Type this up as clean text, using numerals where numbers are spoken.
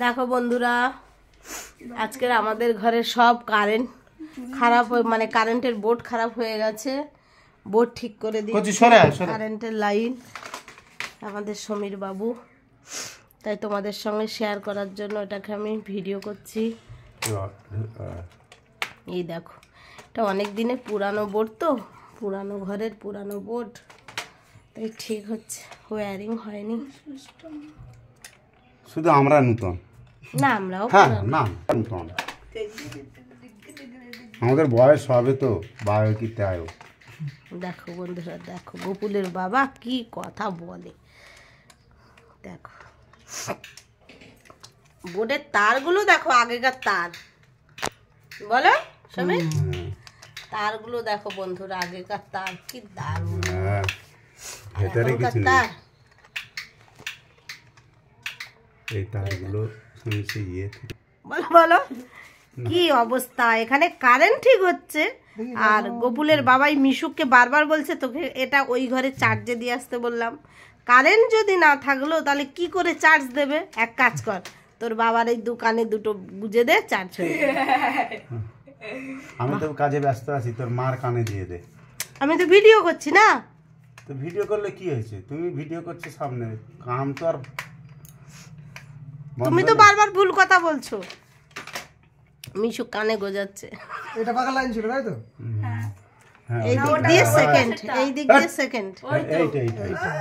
দেখো বন্ধুরা, আজকের আমাদের ঘরে সব কারেন্ট খারাপ, মানে কারেন্টের বোর্ড খারাপ হয়ে গেছে। বোর্ড ঠিক করে দিয়েছে কারেন্টের লাইন আমাদের সমীর বাবু। তাই তোমাদের সঙ্গে শেয়ার করার জন্য এটাকে আমি ভিডিও করছি। এই দেখো, এটা অনেক দিনে পুরানো বোর্ড, তো পুরানো ঘরের পুরানো বোর্ড, তাই ঠিক হচ্ছে, ওয়্যারিং হয়নি। শুধু আমরা নতুন না, আমরাও না নতুন, আমাদের বয়স হবে তো বায়ো কি তাই। দেখো বন্ধুরা, দেখো গোপুলের বাবা কি কথা বলে। দেখো বোর্ডের তারগুলো দেখো, আগেকার তার বলো সবাই, তারগুলো দেখো বন্ধুরা, আগেকার তার কি দারুণ তার। এই তারগুলো বলো বলো কি অবস্থা। এখানে কারেন্ট ঠিক হচ্ছে, আর গোপুলের বাবাই মিশুককে বারবার বলছে তোকে এটা ওই ঘরে চার্জে দিয়ে আসতে বললাম। কারেন্ট যদি না থাকলো তাহলে কি করে চার্জ দেবে? এক কাজ কর, তোর বাবার এই দোকানে দুটো গুজে দে, চার্জ হয়ে যাবে। আমি তো কাজে ব্যস্ত আছি, তোর মার কানে দিয়ে দে। আমি তো ভিডিও করছি না। তো ভিডিও করলে কি হয়েছে? তুমি ভিডিও করছো সামনে, কাম তো আর। তুমি তো বারবার ভুল কথা বলছো। মিশু কানে গোজাচ্ছে। এটা ফাঁকা লাইন ছিল তাই তো? এই দিক দিয়ে সেকেন্ড, এই দিক দিয়ে সেকেন্ড। এইটা